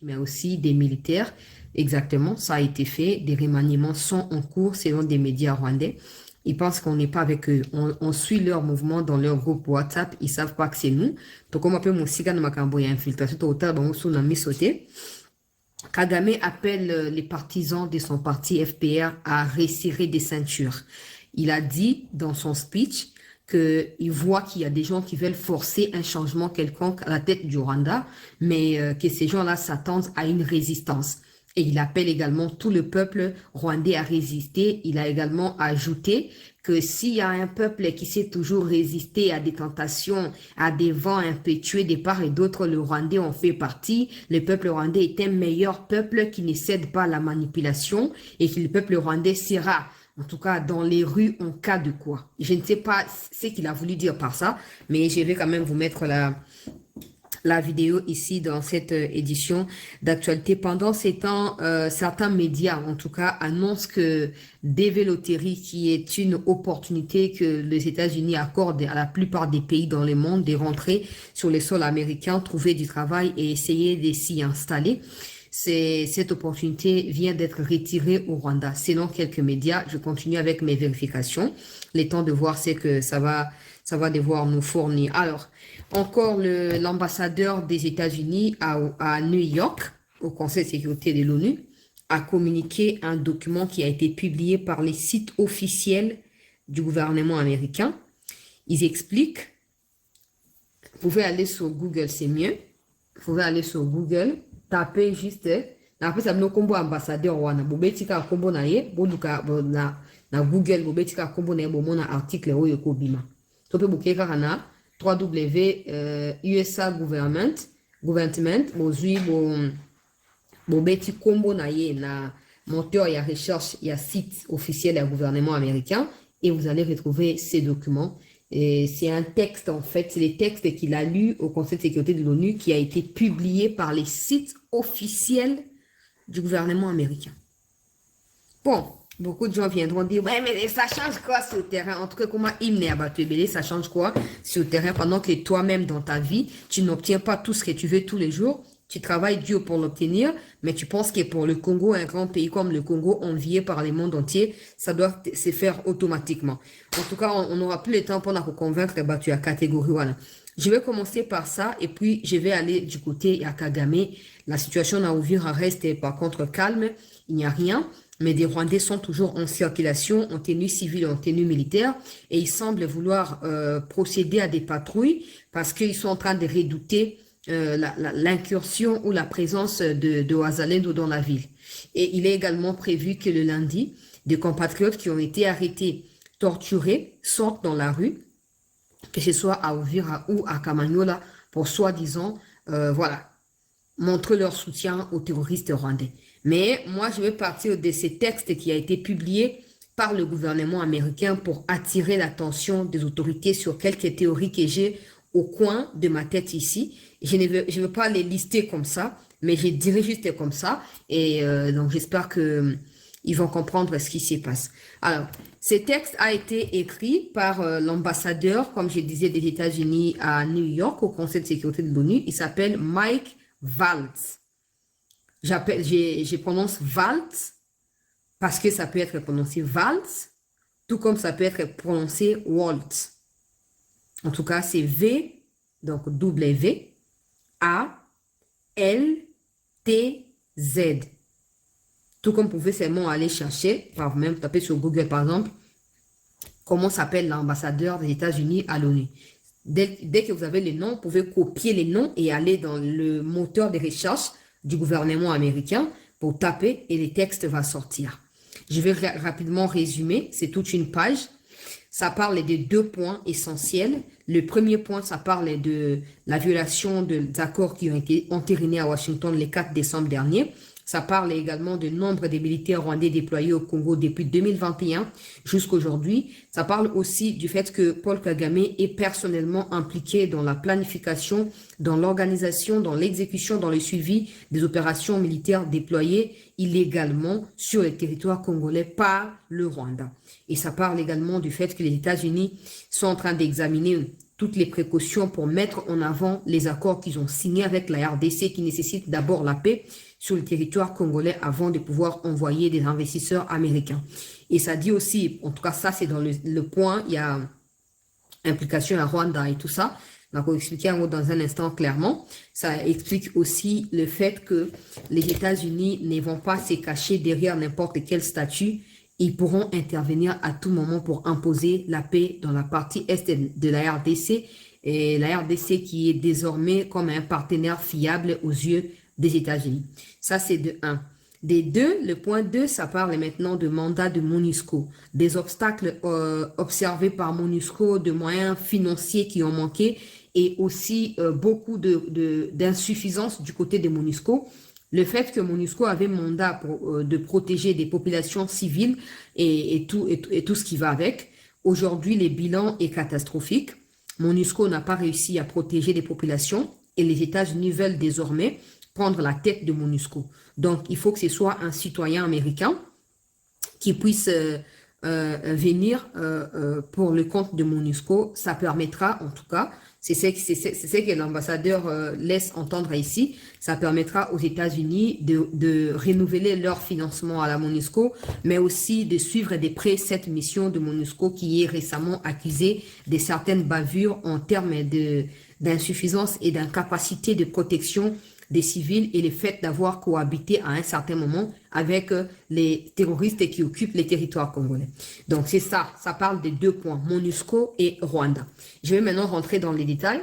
mais aussi des militaires. Exactement, ça a été fait. Des remaniements sont en cours selon des médias rwandais. Ils pensent qu'on n'est pas avec eux. On suit leur mouvement dans leur groupe WhatsApp. Ils savent pas que c'est nous. Donc, on appelle mon cigane makambo et infiltration totale. Bon, on a mis sauté. Kagame appelle les partisans de son parti FPR à resserrer des ceintures. Il a dit dans son speech qu'il voit qu'il y a des gens qui veulent forcer un changement quelconque à la tête du Rwanda, mais que ces gens-là s'attendent à une résistance. Et il appelle également tout le peuple rwandais à résister. Il a également ajouté que s'il y a un peuple qui sait toujours résister à des tentations, à des vents impétueux de part et d'autre, le Rwandais en fait partie. Le peuple rwandais est un meilleur peuple qui ne cède pas à la manipulation et que le peuple rwandais sera, en tout cas, dans les rues en cas de quoi. Je ne sais pas ce qu'il a voulu dire par ça, mais je vais quand même vous mettre la vidéo ici dans cette édition d'actualité. Pendant ces temps, certains médias, en tout cas, annoncent que DV Lottery, qui est une opportunité que les États-Unis accordent à la plupart des pays dans le monde de rentrer sur le sol américain, trouver du travail et essayer de s'y installer. Cette opportunité vient d'être retirée au Rwanda. Selon quelques médias, je continue avec mes vérifications. Le temps de voir ce que ça va devoir nous fournir. Alors, encore l'ambassadeur des États-Unis à New York, au Conseil de sécurité de l'ONU, a communiqué un document qui a été publié par les sites officiels du gouvernement américain. Ils expliquent, vous pouvez aller sur Google, c'est mieux. Vous pouvez aller sur Google, taper juste, après ça me combo ambassadeur wana, bobetika combo na ye, boluka na Google, bobetika combo na ye, bomona article oyo kobima. Tope bokeka kana USA government bozui bobeti combo na ye na moteur ya recherche ya site officiel du gouvernement américain et vous allez retrouver ces documents. C'est un texte, en fait, c'est les textes qu'il a lus au Conseil de sécurité de l'ONU qui a été publié par les sites officiels du gouvernement américain. Bon, beaucoup de gens viendront dire, ouais, mais ça change quoi sur le terrain? En tout cas, comment hymne à Batouébélé, ça change quoi sur le terrain pendant que toi-même, dans ta vie, tu n'obtiens pas tout ce que tu veux tous les jours? Tu travailles dur pour l'obtenir, mais tu penses que pour le Congo, un grand pays comme le Congo, envié par le monde entier, ça doit se faire automatiquement. En tout cas, on n'aura plus le temps pour nous convaincre que tu as catégorie. Voilà. Je vais commencer par ça et puis je vais aller du côté à Kagame. La situation à Uvira reste par contre calme. Il n'y a rien, mais des Rwandais sont toujours en circulation, en tenue civile, en tenue militaire et ils semblent vouloir procéder à des patrouilles parce qu'ils sont en train de redouter l'incursion ou la présence de Ouazalendo dans la ville. Et il est également prévu que le lundi, des compatriotes qui ont été arrêtés, torturés, sortent dans la rue, que ce soit à Uvira ou à Kamanyola, pour soi-disant, montrer leur soutien aux terroristes rwandais. Mais moi, je vais partir de ces textes qui a été publié par le gouvernement américain pour attirer l'attention des autorités sur quelques théories que j'ai au coin de ma tête ici. Je ne veux pas les lister comme ça, mais je dirais juste comme ça. Et donc, j'espère que ils vont comprendre ce qui se passe. Alors, ce texte a été écrit par l'ambassadeur, comme je disais, des États-Unis à New York, au Conseil de sécurité de l'ONU. Il s'appelle Mike Waltz. Je prononce Waltz parce que ça peut être prononcé Waltz, tout comme ça peut être prononcé Waltz. En tout cas, c'est V, donc W, A, L, T, Z. Tout comme vous pouvez seulement aller chercher, par vous-même taper sur Google par exemple, comment s'appelle l'ambassadeur des États-Unis à l'ONU. Dès que vous avez les noms, vous pouvez copier les noms et aller dans le moteur de recherche du gouvernement américain pour taper et les textes vont sortir. Je vais rapidement résumer, c'est toute une page. Ça parle de 2 points essentiels. Le premier point, ça parle de la violation des accords qui ont été entérinés à Washington le 4 décembre dernier. Ça parle également du nombre de militaires rwandais déployés au Congo depuis 2021 jusqu'à aujourd'hui. Ça parle aussi du fait que Paul Kagame est personnellement impliqué dans la planification, dans l'organisation, dans l'exécution, dans le suivi des opérations militaires déployées illégalement sur le territoire congolais par le Rwanda. Et ça parle également du fait que les États-Unis sont en train d'examiner toutes les précautions pour mettre en avant les accords qu'ils ont signés avec la RDC qui nécessitent d'abord la paix sur le territoire congolais avant de pouvoir envoyer des investisseurs américains. Et ça dit aussi, en tout cas ça c'est dans le point, il y a implication à Rwanda et tout ça. Donc, on va expliquer dans un instant clairement. Ça explique aussi le fait que les États-Unis ne vont pas se cacher derrière n'importe quel statut. Ils pourront intervenir à tout moment pour imposer la paix dans la partie est de la RDC. Et la RDC qui est désormais comme un partenaire fiable aux yeux des États-Unis. Ça, c'est de 1. Des 2, le point 2, ça parle maintenant de mandat de MONUSCO, des obstacles observés par MONUSCO, de moyens financiers qui ont manqué et aussi beaucoup d'insuffisance du côté de MONUSCO. Le fait que MONUSCO avait mandat de protéger des populations civiles et tout ce qui va avec. Aujourd'hui, le bilan est catastrophique. MONUSCO n'a pas réussi à protéger les populations et les États-Unis veulent désormais prendre la tête de MONUSCO. Donc, il faut que ce soit un citoyen américain qui puisse venir pour le compte de MONUSCO. Ça permettra, en tout cas, c'est ce que l'ambassadeur laisse entendre ici, ça permettra aux États-Unis de renouveler leur financement à la MONUSCO, mais aussi de suivre de près cette mission de MONUSCO qui est récemment accusée de certaines bavures en termes d'insuffisance et d'incapacité de protection des civils et le fait d'avoir cohabité à un certain moment avec les terroristes qui occupent les territoires congolais. Donc c'est ça, ça parle des 2 points, MONUSCO et Rwanda. Je vais maintenant rentrer dans les détails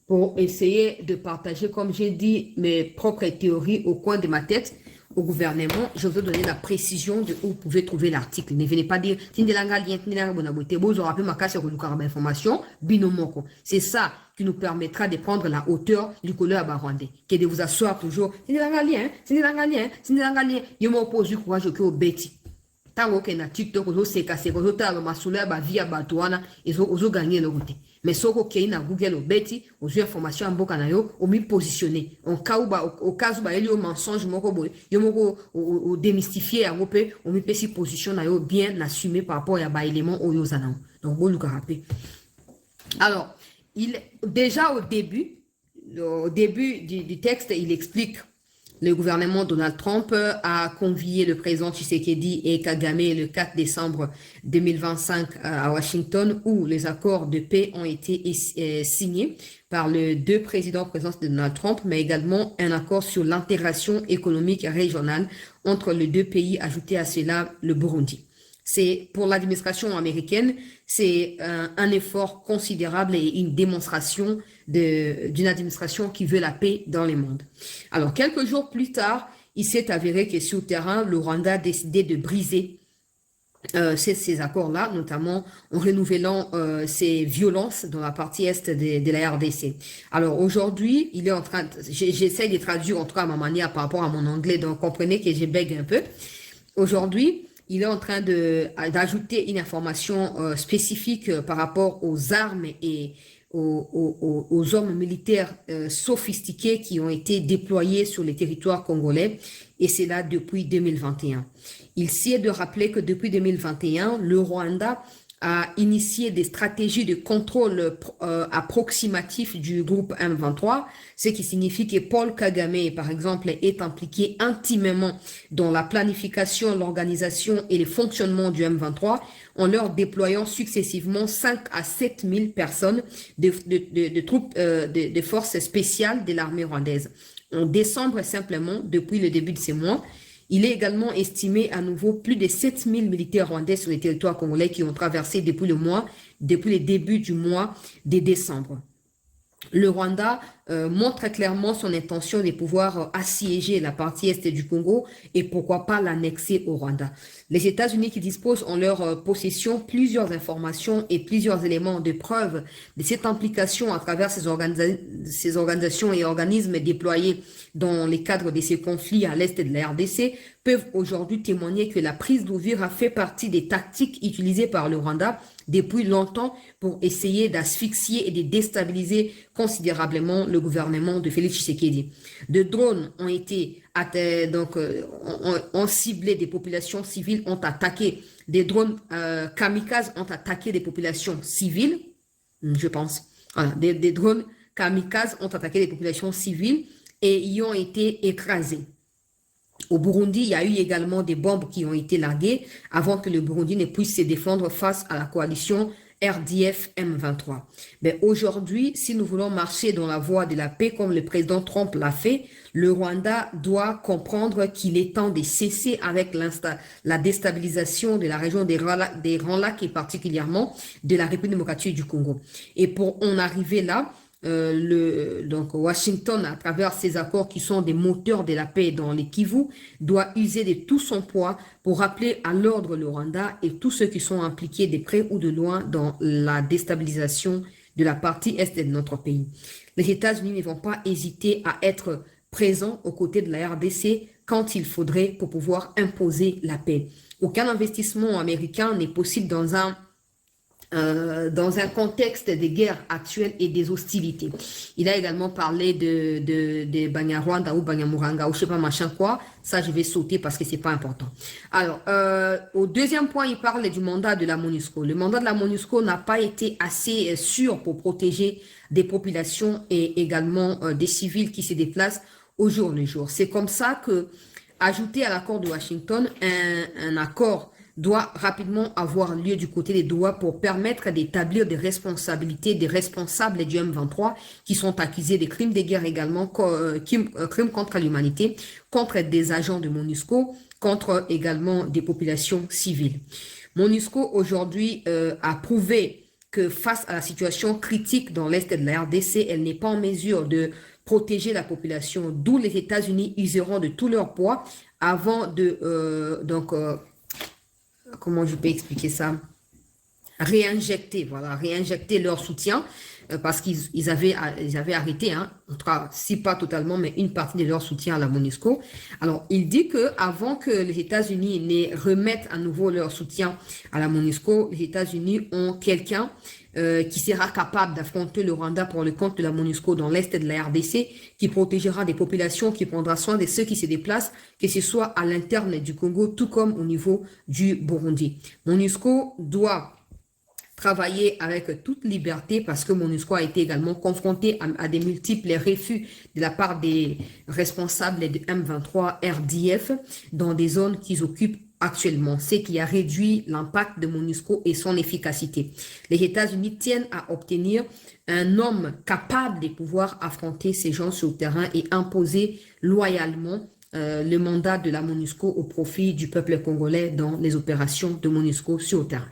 pour essayer de partager, comme j'ai dit, mes propres théories au coin de ma tête au gouvernement. Je vais vous donner la précision de où vous pouvez trouver l'article. Ne venez pas dire, c'est ça qui nous permettra de prendre la hauteur du couleur barwandais, que de vous asseoir toujours. Je m'oppose courage au bêtis. Tant que na TikTok, c'est cassé, ils ont gagné le route. Mais ce que na Google obeti, aux informations en boka na yo, au mi positionné. En cas au cas où il y a mensonge, au démystifier à peu, au mi pesi position na yo bien assumé par rapport à ba élément au yo zanao. Donc bon le rappeler. Alors, déjà au début du texte, il explique. Le gouvernement Donald Trump a convié le président Tshisekedi et Kagame le 4 décembre 2025 à Washington où les accords de paix ont été signés par les 2 présidents présents de Donald Trump, mais également un accord sur l'intégration économique régionale entre les 2 pays, ajouté à cela le Burundi. C'est pour l'administration américaine, c'est un effort considérable et une démonstration d'une administration qui veut la paix dans le monde. Alors, quelques jours plus tard, il s'est avéré que sur le terrain, le Rwanda a décidé de briser ces accords-là, notamment en renouvelant ces violences dans la partie est de la RDC. Alors aujourd'hui, il est en train, j'essaie de traduire en tout cas à ma manière par rapport à mon anglais, donc comprenez que je bègue un peu. Aujourd'hui, il est en train d'ajouter une information spécifique par rapport aux armes et aux hommes militaires sophistiqués qui ont été déployés sur les territoires congolais, et c'est là depuis 2021. Il s'y est de rappeler que depuis 2021, le Rwanda a initié des stratégies de contrôle approximatif du groupe M23, ce qui signifie que Paul Kagame, par exemple, est impliqué intimement dans la planification, l'organisation et le fonctionnement du M23 en leur déployant successivement 5 à 7 000 personnes de troupes de forces spéciales de l'armée rwandaise. En décembre, simplement, depuis le début de ces mois, il est également estimé à nouveau plus de 7 000 militaires rwandais sur les territoires congolais qui ont traversé depuis le début du mois de décembre. Le Rwanda montre clairement son intention de pouvoir assiéger la partie est du Congo et pourquoi pas l'annexer au Rwanda. Les États-Unis qui disposent en leur possession plusieurs informations et plusieurs éléments de preuve de cette implication à travers ces organisations et organismes déployés dans les cadres de ces conflits à l'est de la RDC peuvent aujourd'hui témoigner que la prise d'Uvira fait partie des tactiques utilisées par le Rwanda depuis longtemps pour essayer d'asphyxier et de déstabiliser considérablement le gouvernement de Félix Tshisekedi. De drones ont été ont ciblé des populations civiles, ont attaqué des drones kamikazes, ont attaqué des populations civiles, je pense. Voilà, des drones kamikazes ont attaqué les populations civiles et y ont été écrasés. Au Burundi, il y a eu également des bombes qui ont été larguées avant que le Burundi ne puisse se défendre face à la coalition RDF M23. Mais aujourd'hui, si nous voulons marcher dans la voie de la paix comme le président Trump l'a fait, le Rwanda doit comprendre qu'il est temps de cesser avec la déstabilisation de la région des Grands Lacs et particulièrement de la République démocratique du Congo. Et pour en arriver là, donc Washington, à travers ces accords qui sont des moteurs de la paix dans les Kivu, doit user de tout son poids pour rappeler à l'ordre le Rwanda et tous ceux qui sont impliqués de près ou de loin dans la déstabilisation de la partie est de notre pays. Les États-Unis ne vont pas hésiter à être présents aux côtés de la RDC quand il faudrait pour pouvoir imposer la paix. Aucun investissement américain n'est possible dans un contexte des guerres actuelles et des hostilités. Il a également parlé de Banyarwanda ou Banyamuranga ou je sais pas machin quoi. Ça, je vais sauter parce que c'est pas important. Alors, au deuxième point, il parle du mandat de la MONUSCO. Le mandat de la MONUSCO n'a pas été assez sûr pour protéger des populations et également des civils qui se déplacent au jour le jour. C'est comme ça que, ajouté à l'accord de Washington, un accord doit rapidement avoir lieu du côté des droits pour permettre d'établir des responsabilités des responsables du M23 qui sont accusés de crimes de guerre également, crimes contre l'humanité, contre des agents de MONUSCO, contre également des populations civiles. MONUSCO aujourd'hui a prouvé que face à la situation critique dans l'Est de la RDC, elle n'est pas en mesure de protéger la population, d'où les États-Unis useront de tout leur poids avant de comment je peux expliquer ça? Réinjecter leur soutien parce qu'ils avaient arrêté, hein, en tout cas, si pas totalement, mais une partie de leur soutien à la MONUSCO. Alors, il dit que avant que les États-Unis ne remettent à nouveau leur soutien à la MONUSCO, les États-Unis ont quelqu'un qui sera capable d'affronter le Rwanda pour le compte de la MONUSCO dans l'Est de la RDC, qui protégera des populations, qui prendra soin de ceux qui se déplacent, que ce soit à l'interne du Congo, tout comme au niveau du Burundi. MONUSCO doit travailler avec toute liberté parce que MONUSCO a été également confronté à des multiples refus de la part des responsables de M23 RDF dans des zones qu'ils occupent actuellement, ce qui a réduit l'impact de MONUSCO et son efficacité. Les États-Unis tiennent à obtenir un homme capable de pouvoir affronter ces gens sur le terrain et imposer loyalement le mandat de la MONUSCO au profit du peuple congolais dans les opérations de MONUSCO sur le terrain.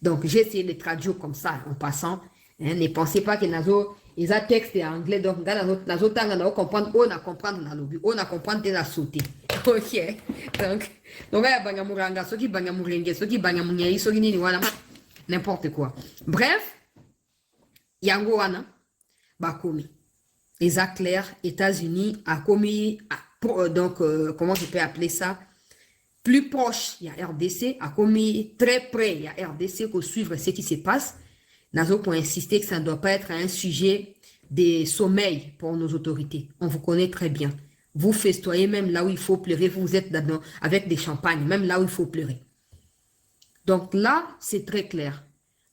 Donc, j'ai essayé de traduire comme ça en passant. Hein, ne pensez pas que nazo ils ont texte en anglais donc nazo tanga na comprendre on a comprendre na lobby on a comprendre de la sauter. OK. Donc ya banyamuranga soki banyamurenge soki banyamunyei soki nini wana n'importe quoi. Bref, yango wana bakomi. Les clairs États-Unis a commis comment je peux appeler ça? Plus proche, il y a RDC, a commis très près, il y a RDC pour suivre ce qui se passe. Nazo pour insister que ça ne doit pas être un sujet de sommeil pour nos autorités. On vous connaît très bien. Vous festoyez même là où il faut pleurer. Vous êtes avec des champagnes, même là où il faut pleurer. Donc là, c'est très clair.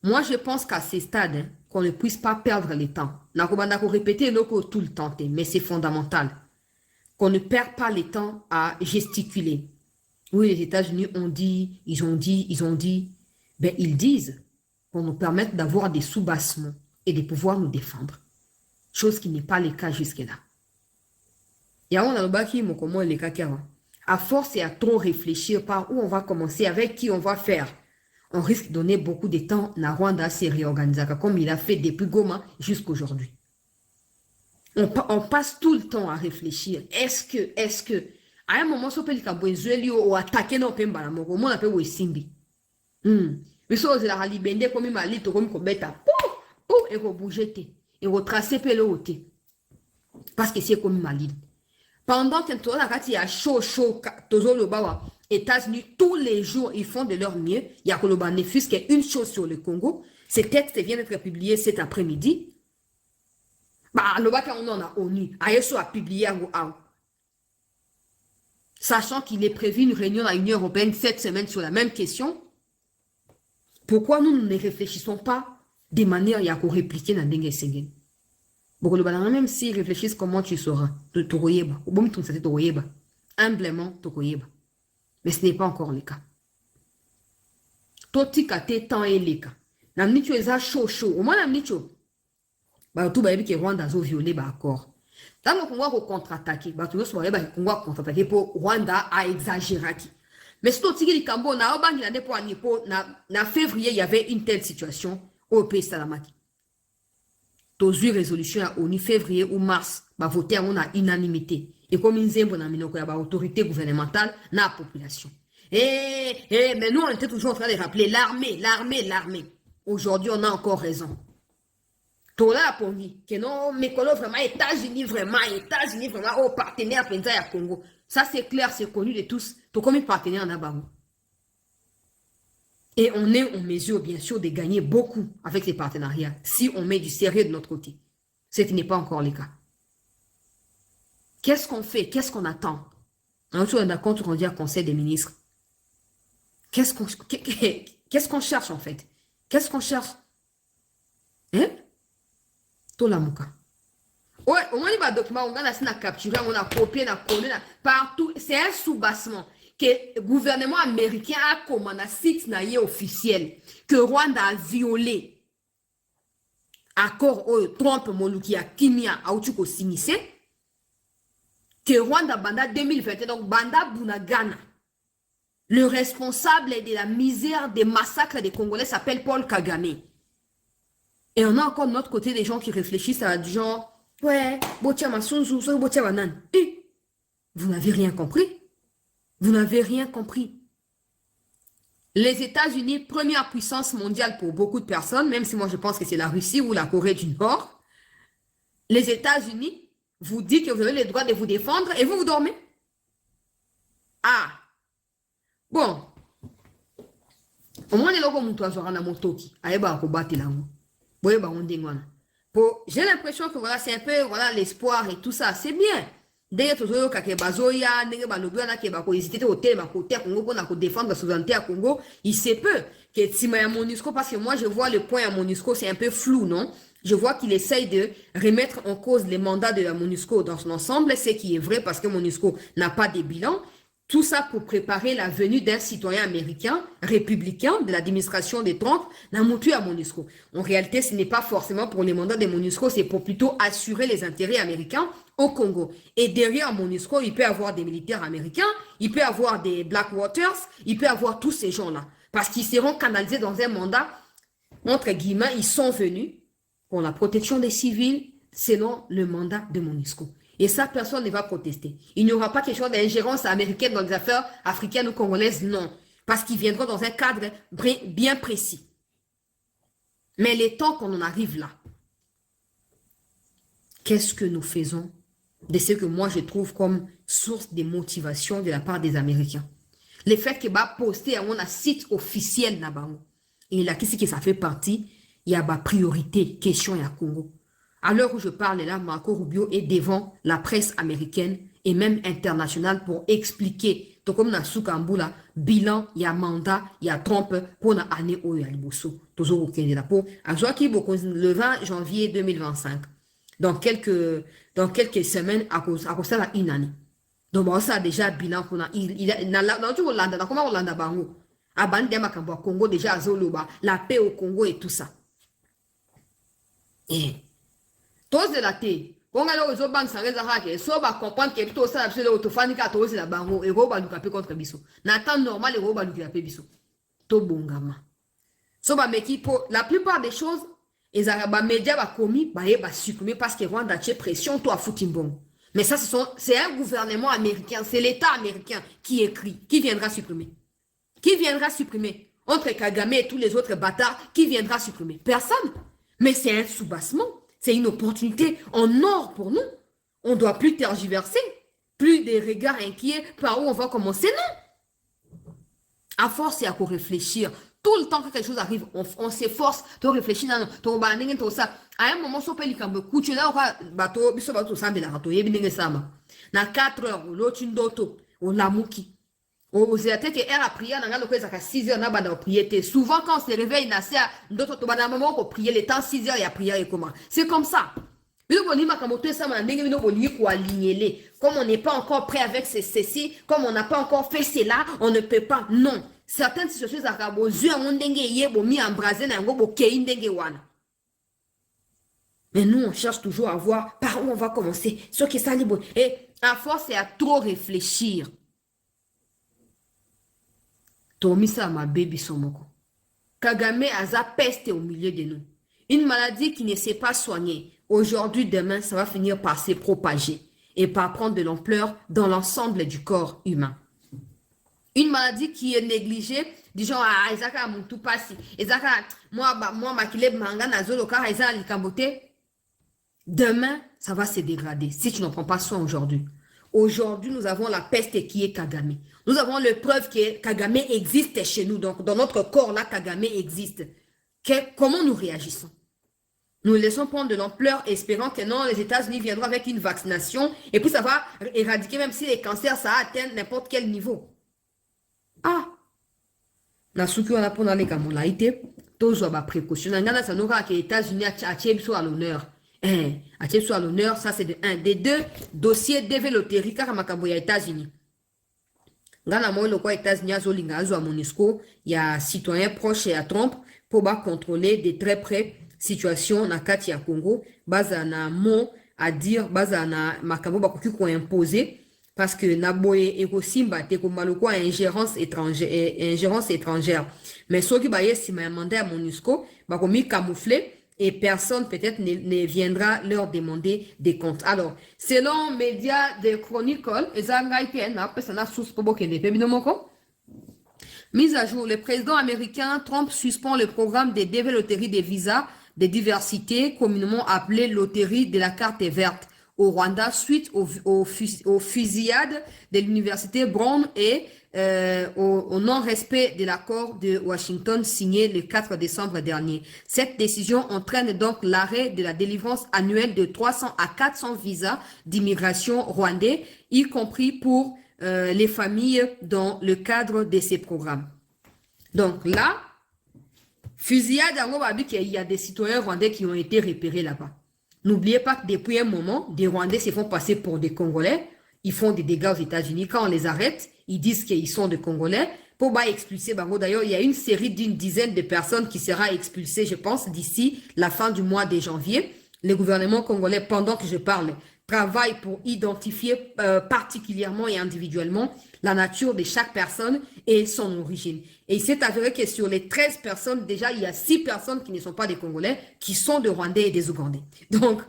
Moi, je pense qu'à ces stades, hein, qu'on ne puisse pas perdre le temps. Nakobanda ko répéter tout le temps, mais c'est fondamental. Qu'on ne perd pas le temps à gesticuler. Oui, les États-Unis ont dit, ils ont dit. Ben, ils disent pour nous permettre d'avoir des soubassements et de pouvoir nous défendre. Chose qui n'est pas le cas jusque-là. Et on a le baki, comment les cas à force et à trop réfléchir par où on va commencer, avec qui on va faire, on risque de donner beaucoup de temps à Rwanda à se réorganiser comme il a fait depuis Goma jusqu'à aujourd'hui. On passe tout le temps à réfléchir. Est-ce que, à un moment, on peut attaquer nos pembala, on appelle Wesimbi. Mais ça, c'est la halibende comme il m'a dit, comme bêta. Et vous bougez, et vous tracez le haut. Parce que c'est comme il m'a dit. Pendant que il y a chaud, États-Unis, tous les jours, ils font de leur mieux. Il y a ne fût-ce qu'une chose sur le Congo. Ces textes viennent d'être publiés cet après-midi. Le bac on en a ONU. AESO a publié sachant qu'il est prévu une réunion à l'Union européenne cette semaine sur la même question. Pourquoi nous ne réfléchissons pas de manière à répliquer dans dengue sengen. Beaucoup de gens, même s'ils réfléchissent comment tu sauras, humblement, mais ce n'est pas encore le cas. Toti kate temps et le cas. Namni tu es chaud chaud. Au moins namni tu tout ba que Rwanda a violé l'accord. Dans le Congo a contre-attaqué, bah tout soirée bah Congo a contre-attaqué pour Rwanda a exagéré. Mais si tu dis Cambo na obangi na depo anipo na février il y avait une telle situation au pays Salamaki. Tozu résolution à ONU février ou mars bah voter on a unanimité et comme une zembo na minoko ya ba autorité gouvernementale na population. Mais nous on était toujours en train de rappeler l'armée. Aujourd'hui on a encore raison. Tola pour lui que non mais que vraiment États-Unis vraiment au partenaire penza ya Congo. Ça c'est clair, c'est connu de tous. Tout comme partenaire en Abaou. Et on est en mesure, bien sûr, de gagner beaucoup avec ces partenariats, si on met du sérieux de notre côté. Ce qui n'est pas encore le cas. Qu'est-ce qu'on fait? Qu'est-ce qu'on attend? On a compte qu'on dit à Conseil des ministres. Qu'est-ce qu'on cherche en fait? Qu'est-ce qu'on cherche? Hein? Tolamouka. Ouais, au moins, il y a un document, on a capturé, on a copié, on a collé, partout. C'est un sous-bassement que le gouvernement américain a commandé, site officiel, que Rwanda a violé. Accord Trump, Moluki, Kimia, Aoutuko Sinise, que Rwanda, Banda 2021, donc Banda Bunagana, le responsable de la misère des massacres des Congolais s'appelle Paul Kagame. Et on a encore de notre côté des gens qui réfléchissent à du genre, ouais, vous n'avez rien compris. Vous n'avez rien compris. Les États-Unis, première puissance mondiale pour beaucoup de personnes, même si moi je pense que c'est la Russie ou la Corée du Nord, les États-Unis vous disent que vous avez le droit de vous défendre et vous dormez. Ah. Bon. Au moins, les locaux moutouazora na motoki. Aeba akobate lango. Boye ba ondengwana. J'ai l'impression que voilà, c'est un peu voilà l'espoir et tout ça. C'est bien. D'ailleurs, tout le monde qui bazoya, nenge balobana qui ba ko hésiter au thème côté Congo pour na ko défendre la souveraineté à Congo, il sait peu que Tima ya Monusco parce que moi je vois le point à Monusco, c'est un peu flou, non? Je vois qu'il essaye de remettre en cause les mandats de la Monusco dans son ensemble, ce qui est vrai parce que Monusco n'a pas de bilan. Tout ça pour préparer la venue d'un citoyen américain, républicain, de l'administration des Trump, n'a monté à MONUSCO. En réalité, ce n'est pas forcément pour les mandats de MONUSCO, c'est pour plutôt assurer les intérêts américains au Congo. Et derrière MONUSCO, il peut y avoir des militaires américains, il peut y avoir des Blackwaters, il peut y avoir tous ces gens-là. Parce qu'ils seront canalisés dans un mandat, entre guillemets, ils sont venus pour la protection des civils selon le mandat de MONUSCO. Et ça, personne ne va protester. Il n'y aura pas quelque chose d'ingérence américaine dans les affaires africaines ou congolaises, non. Parce qu'ils viendront dans un cadre bien précis. Mais les temps qu'on en arrive là, qu'est-ce que nous faisons de ce que moi je trouve comme source de motivation de la part des Américains? Le fait que va poster à un site officiel là-bas. Et là, qu'est-ce que ça fait partie? Il y a ma priorité, question et à Congo. À l'heure où je parle là, Marco Rubio est devant la presse américaine et même internationale pour expliquer, tout comme dans Soukambula, bilan, il y a mandat, il y a Trump pour la année où il y a Liboso. Toujours au Kenya pour le 20 janvier 2025. Dans quelques semaines, à cause de la une année. Donc, bon, ça a déjà bilan qu'on a. Dans tout Hollande, dans comment Hollande Bango, à Bandema Kambo, Congo, déjà à Zoloba, la paix au Congo et tout ça. Et tous de la thé. On a le banque sans raison que so va comprendre que tout ça c'est l'autofani ka tous la bango et roba nous capé contre biso. Na temps normal et roba nous capé biso. To bongama. So ba meki pour la plupart des choses les arabes médias va commis ba supprimer parce que Rwanda tient pression toi foutimbong. Mais ça c'est un gouvernement américain, c'est l'État américain qui écrit, qui viendra supprimer. Qui viendra supprimer entre Kagame et tous les autres bâtards, qui viendra supprimer? Personne. Mais c'est un soubassement. C'est une opportunité en or pour nous. On ne doit plus tergiverser. Plus des regards inquiets par où on va commencer, non. À force, c'est à quoi réfléchir. Tout le temps que quelque chose arrive, on s'efforce de réfléchir. Tout ça. À un moment, si on peut lire beaucoup, tu as bateau, bateau, ça, mais la rato, il y a 4 heures, l'autre, une d'auto, on l'a mouki. aux États que elle a prié dans le cas à 6 heures n'a pas de prier. Souvent quand on se réveille na c'est d'autres to bana maman pour prier les temps 6 heures il y a prière et comment. C'est comme ça. Comme on n'est pas encore prêt avec ceci, comme on n'a pas encore fait cela, on ne peut pas. Non. Certaines situations, mais nous, on cherche toujours à voir par où on va commencer. Ce qui est ça, et à force, c'est à trop réfléchir. Tomisa ma baby somoko. Kagame a za peste au milieu de nous. Une maladie qui ne s'est pas soignée. Aujourd'hui, demain, ça va finir par se propager et par prendre de l'ampleur dans l'ensemble du corps humain. Une maladie qui est négligée, disons, ah, Isaka Muntu Passi, Isaka, moi, Makile Manga Nazolo, car Isaka Likambote. Demain, ça va se dégrader si tu n'en prends pas soin aujourd'hui. Aujourd'hui, nous avons la peste qui est Kagame. Nous avons la preuve que Kagame existe chez nous. Donc, dans notre corps, là, Kagame existe. Comment nous réagissons? Nous laissons prendre de l'ampleur, espérant que non, les États-Unis viendront avec une vaccination et puis ça va éradiquer, même si les cancers, ça atteint n'importe quel niveau. Ah! Nasuki wana pona les kamolaïté, toujours ba précaution. Nangana ça n'aura que les États-Unis à à l'honneur. À l'honneur, ça c'est de un. Des deux, dossier développé, car makamboya États-Unis. Ngana moi le quoi États-Unis à Zolinga, à Monisco, il y a citoyens proches à Trump pour contrôler de très près situation na kati ya Congo baza na mot à dire baza na makambo bakoki ko imposer parce que na boye ekosimba te ko maloko ingérence étrangère mais ceux qui baye si m'a demandé à MONUSCO bakomi camoufler et personne peut-être ne viendra leur demander des comptes. Alors selon médias de Chronicle ezangai na pesana source pour bokende pe binomoko. Mise à jour, le président américain Trump suspend le programme de développerie des visas de diversité, communément appelé loterie de la carte verte, au Rwanda suite aux fusillades de l'université Brown et au non-respect de l'accord de Washington signé le 4 décembre dernier. Cette décision entraîne donc l'arrêt de la délivrance annuelle de 300 à 400 visas d'immigration rwandais, y compris pour les familles dans le cadre de ces programmes. Donc là, fusillade, il y a des citoyens rwandais qui ont été repérés là-bas. N'oubliez pas que depuis un moment, des Rwandais se font passer pour des Congolais. Ils font des dégâts aux États-Unis. Quand on les arrête, ils disent qu'ils sont des Congolais. Pour expulser Bango, d'ailleurs, il y a une série d'une dizaine de personnes qui sera expulsée, je pense, d'ici la fin du mois de janvier. Le gouvernement congolais, pendant que je parle, travaille pour identifier particulièrement et individuellement la nature de chaque personne et son origine. Et il s'est avéré que sur les 13 personnes, déjà, il y a 6 personnes qui ne sont pas des Congolais, qui sont de Rwandais et des Ougandais. Donc,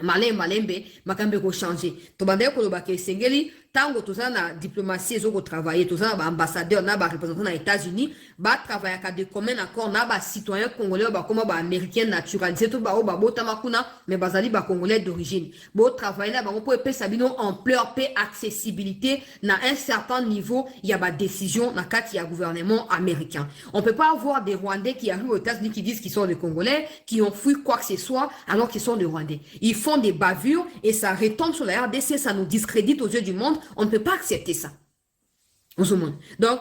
malembe, makambe ko changer. Tobande ko lobake sengeli, tango tozana na diplomatie ezoko travailler, tozana ba ambassadeur na ba représentant na États-Unis, ba travailler ka de commun accord na ba citoyen congolais ba comme ba américain naturalisé to ba bota makuna, mais bazali ba congolais d'origine. Bo travailler na ba pour epesa sabino ampleur pe accessibilité na un certain niveau, il y a ba décision na kati ya gouvernement américain. On peut pas avoir des Rwandais qui arrivent aux États-Unis qui disent qu'ils sont des Congolais, qui ont fui quoi que ce soit alors qu'ils sont des Rwandais. Ils font des bavures et ça retombe sur la RDC, ça nous discrédite aux yeux du monde. On ne peut pas accepter ça. Donc,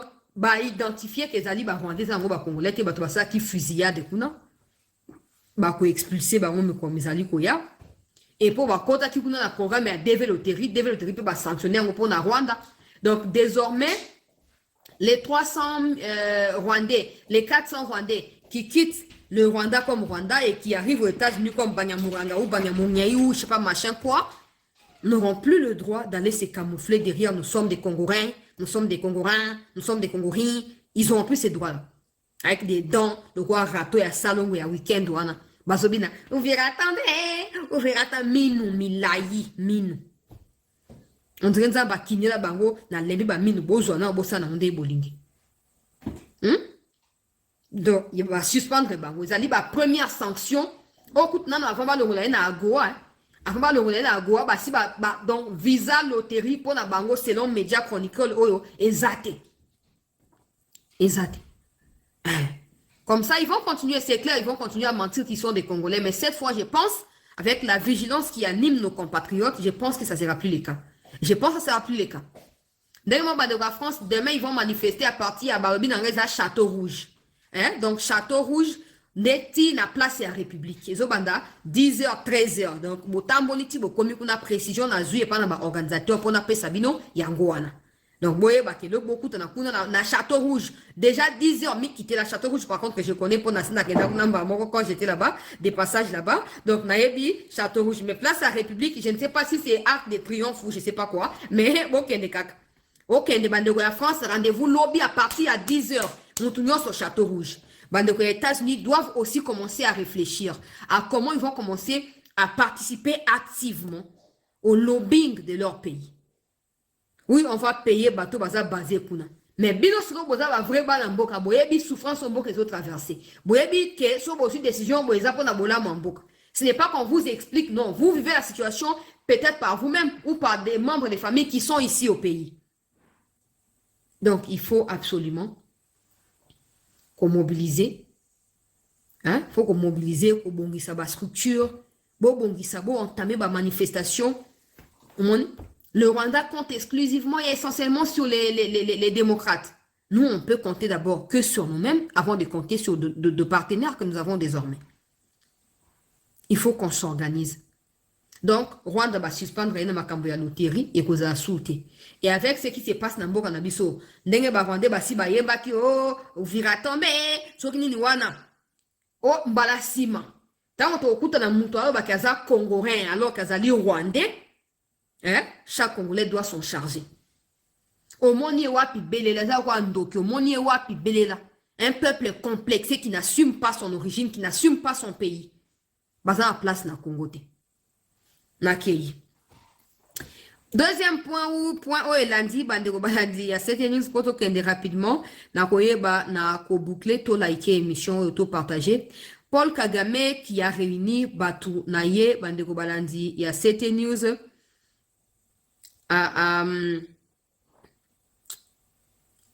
identifier que les alliés rwandais congolais qui fusillade ko expulser comme alliés koya et pour kota qui kuna na programme ya développer peut sanctionner pour na Rwanda. Donc désormais les 300 Rwandais, les 400 Rwandais qui quittent le Rwanda comme Rwanda et qui arrivent aux États-Unis comme Banyamuranga ou Banyamunyaï ou je sais pas machin quoi, n'auront plus le droit d'aller se camoufler derrière nous sommes des Congolais, nous sommes des Congolais, nous sommes des Congolais. Ils n'auront plus ces droits-là. Avec des dents, de quoi râteau et salon ou à week-end ou ana. Bazobina, on verra minu milayi minu. On dirait que ça va kinye la bango na lebi ba minu bozo na bosa na onde bolingi. Donc il va suspendre bango. Ils allaient ba première sanction. Au coup na avant ba le roulé na agoa. Avant le roulé na agoa ba si ba donc visa loterie pour na bango selon Media Chronicle oyo ezate. Comme ça, ils vont continuer, c'est clair, ils vont continuer à mentir qu'ils sont des Congolais. Mais cette fois, je pense, avec la vigilance qui anime nos compatriotes, je pense que ça ne sera plus le cas. Demain, de la France, demain, ils vont manifester à partir à Barobi dans les Château Rouge. Hein? Donc, Château Rouge, neti na place ya République. Ils ont 10h, 13h. Donc, botambo niti bokomi kuna précision na zui et pas na organisateur pour na pesabino yangoana. Donc, boye bakelo beaucoup na kuna na Château Rouge. Déjà 10h, mi quitté la Château Rouge. Par contre, que je connais pour na quand j'étais là-bas, des passages là-bas. Donc, naebi Château Rouge. Mais place à République, je ne sais pas si c'est Arc de Triomphe ou je sais pas quoi. Mais bon, ok, les bandes de la France, rendez-vous lobby à partir à 10h. Nous tournons sur Château Rouge. Les États-Unis doivent aussi commencer à réfléchir à comment ils vont commencer à participer activement au lobbying de leur pays. Oui, on va payer bateau baza basé kuna. Mais bino siko boza ba vrai ba mboka boyebi souffrance mboka les autres traversées. Boyebi que so bosu décision boza pour na bola mboka. Ce n'est pas qu'on vous explique, non. Vous vivez la situation peut-être par vous-même ou par des membres des familles qui sont ici au pays. Donc, il faut absolument qu'on mobilise. Hein? Il faut qu'on mobilise, qu'on bongisa ba structure, bon bongisa bo entamer ba manifestation. Le Rwanda compte exclusivement et essentiellement sur les démocrates. Nous, on peut compter d'abord que sur nous-mêmes avant de compter sur de partenaires que nous avons désormais. Il faut qu'on s'organise. Donc, Rwanda va suspendre une makambo ya loterie et cause à souté. Et avec ce qui se passe dans Mboka Nabiso, ndenge ba Rwanda ba si ba yeba ki o vira tombe, soki nini wana. O mbala sima. Tant to okuta na muto alo ba kaza congolais alors kazali rwandais, hein, chaque congolais doit s'en charger. Au moni wapi belela za kwa ndoki, au moni wapi belela. Un peuple complexe qui n'assume pas son origine, qui n'assume pas son pays. Baza en place na Congo te. Nakei. Deuxième point où elandi bandeko balandi ya cette news poto kende rapidement na koyeba na ko boucler to like émission to partager. Paul Kagame qui a réuni batu naye bandeko balandi ya cette news a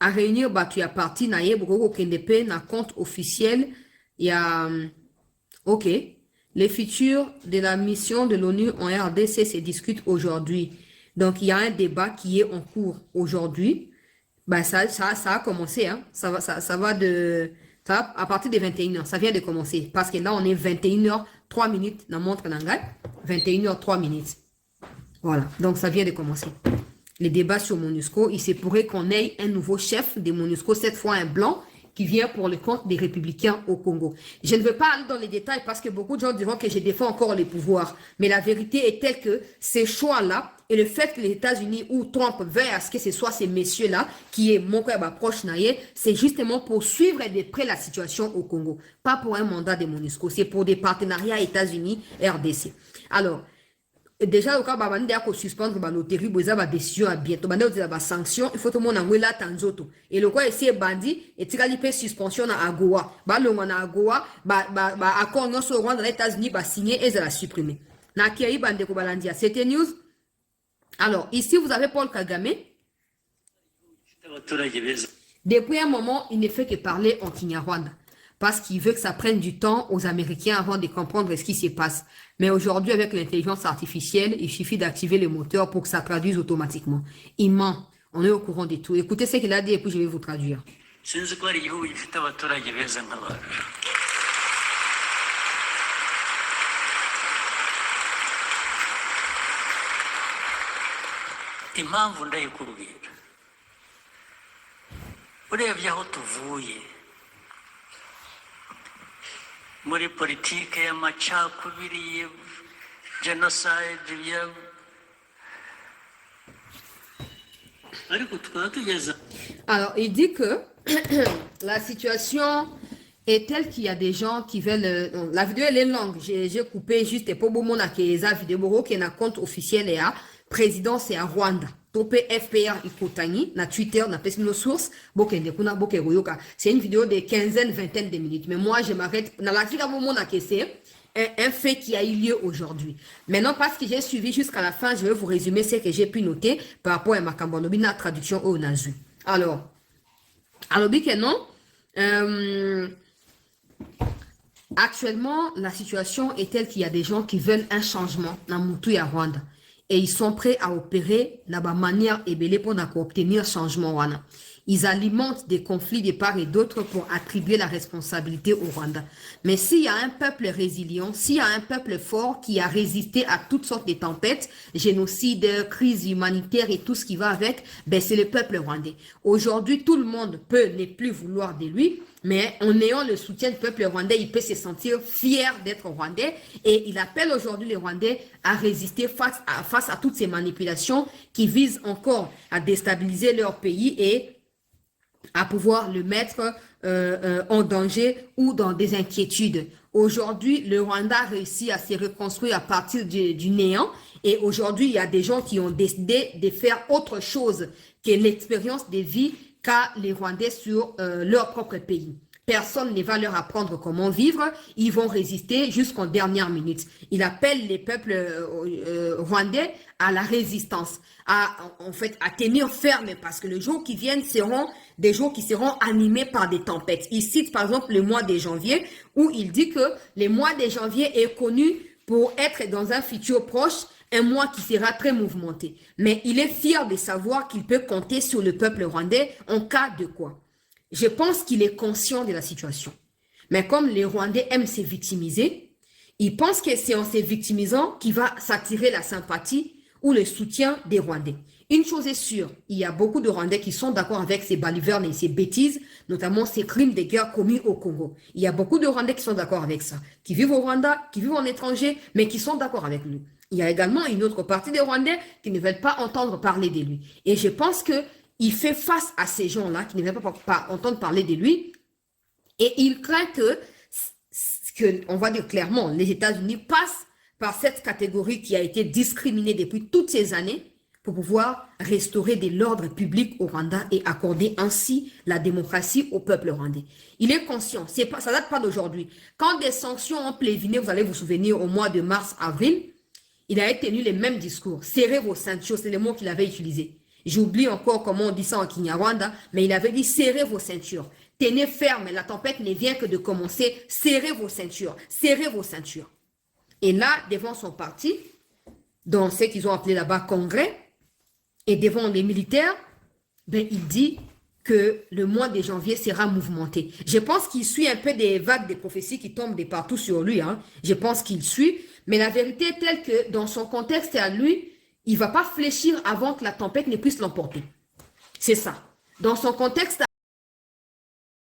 réunir batu ya parti naye boko kende pe na compte officiel ya OK. Les futurs de la mission de l'ONU en RDC se discutent aujourd'hui. Donc, il y a un débat qui est en cours aujourd'hui. Ben, ça a commencé. Hein. Ça va à partir de 21h. Ça vient de commencer. Parce que là, on est 21h, 3 minutes. Dans montre Nangai. 21h, 3 minutes. Voilà. Donc, ça vient de commencer. Les débats sur MONUSCO. Il se pourrait qu'on ait un nouveau chef de MONUSCO, cette fois un blanc, qui vient pour le compte des républicains au Congo. Je ne veux pas aller dans les détails parce que beaucoup de gens diront que je défends encore les pouvoirs. Mais la vérité est telle que ces choix-là et le fait que les États-Unis ou Trump veillent à ce que ce soit ces messieurs-là qui est mon père proche naïe, c'est justement pour suivre de près la situation au Congo. Pas pour un mandat de MONUSCO, c'est pour des partenariats États-Unis, RDC. Alors, déjà, au cas où on a suspendre la loterie, on a une décision à bientôt. On a des sanctions, il faut tout le monde envoyer là tanzoto. Et le quoi, c'est bandit, et tu as dit suspension à Agoa. Le on a Agoa, accord non sur Rwanda, les États-Unis, signé et ça l'a supprimé. Na kiaï bande ko balandi. C'était news. Alors, ici, vous avez Paul Kagame. Depuis un moment, il ne fait que parler en Kinyarwanda. Parce qu'il veut que ça prenne du temps aux Américains avant de comprendre ce qui se passe. Mais aujourd'hui, avec l'intelligence artificielle, il suffit d'activer le moteur pour que ça traduise automatiquement. Il ment. On est au courant de tout. Écoutez ce qu'il a dit et puis je vais vous traduire. Impamvu ndayikubwira urebye aho tuvuye muri politike y'amacakubiri genocide ariko tukaba tugeza. Alors il dit que la situation est telle qu'il y a des gens qui veulent la vidéo elle est longue, j'ai coupé juste pour bon mon akeza vidéo qui est un compte officiel et à président c'est à Rwanda. Topé FPR Ikotani, na Twitter, na pesi nos sources, c'est une vidéo de quinzaine, vingtaine de minutes. Mais moi, je m'arrête, dans la vidéo, un fait qui a eu lieu aujourd'hui. Maintenant, parce que j'ai suivi jusqu'à la fin, je vais vous résumer ce que j'ai pu noter par rapport à ma cambonobi, la traduction au Nazu. Alors que non, actuellement, la situation est telle qu'il y a des gens qui veulent un changement dans Moutou et à Rwanda. et ils sont prêts à opérer de manière ébélée pour obtenir changement. Ils alimentent des conflits de part et d'autre pour attribuer la responsabilité au Rwanda. Mais s'il y a un peuple résilient, s'il y a un peuple fort qui a résisté à toutes sortes de tempêtes, génocides, crises humanitaires et tout ce qui va avec, ben c'est le peuple rwandais. Aujourd'hui, tout le monde peut ne plus vouloir de lui, mais en ayant le soutien du peuple rwandais, il peut se sentir fier d'être rwandais et il appelle aujourd'hui les Rwandais à résister face à toutes ces manipulations qui visent encore à déstabiliser leur pays et à pouvoir le mettre en danger ou dans des inquiétudes. Aujourd'hui, le Rwanda a réussi à se reconstruire à partir du néant et aujourd'hui, il y a des gens qui ont décidé de faire autre chose que l'expérience de vie qu'a les Rwandais sur leur propre pays. Personne ne va leur apprendre comment vivre. Ils vont résister jusqu'en dernière minute. Il appelle les peuples rwandais à la résistance, en fait, à tenir ferme parce que les jours qui viennent seront des jours qui seront animés par des tempêtes. Il cite par exemple le mois de janvier où il dit que le mois de janvier est connu pour être dans un futur proche un mois qui sera très mouvementé. Mais il est fier de savoir qu'il peut compter sur le peuple rwandais en cas de quoi. Je pense qu'il est conscient de la situation. Mais comme les Rwandais aiment se victimiser, il pense que c'est en se victimisant qu'il va s'attirer la sympathie ou le soutien des Rwandais. Une chose est sûre, il y a beaucoup de Rwandais qui sont d'accord avec ces balivernes et ces bêtises, notamment ces crimes de guerre commis au Congo. Il y a beaucoup de Rwandais qui sont d'accord avec ça, qui vivent au Rwanda, qui vivent en étranger, mais qui sont d'accord avec lui. Il y a également une autre partie des Rwandais qui ne veulent pas entendre parler de lui. Et je pense qu'il fait face à ces gens-là qui ne veulent pas entendre parler de lui. Et il craint que, on va dire clairement, les États-Unis passent par cette catégorie qui a été discriminée depuis toutes ces années pour pouvoir restaurer de l'ordre public au Rwanda et accorder ainsi la démocratie au peuple rwandais. Il est conscient, ça ne date pas d'aujourd'hui. Quand des sanctions ont pléviné, vous allez vous souvenir, au mois de mars-avril, il a tenu les mêmes discours. Serrez vos ceintures, c'est le mot qu'il avait utilisé. J'oublie encore comment on dit ça en Kinyarwanda, mais il avait dit serrez vos ceintures. Tenez ferme, la tempête ne vient que de commencer. Serrez vos ceintures, serrez vos ceintures. Et là, devant son parti, dans ce qu'ils ont appelé là-bas congrès, et devant les militaires, ben, il dit que le mois de janvier sera mouvementé. Je pense qu'il suit un peu des vagues de prophéties qui tombent de partout sur lui. Je pense qu'il suit. Mais la vérité est telle que dans son contexte à lui, il ne va pas fléchir avant que la tempête ne puisse l'emporter. C'est ça. Dans son contexte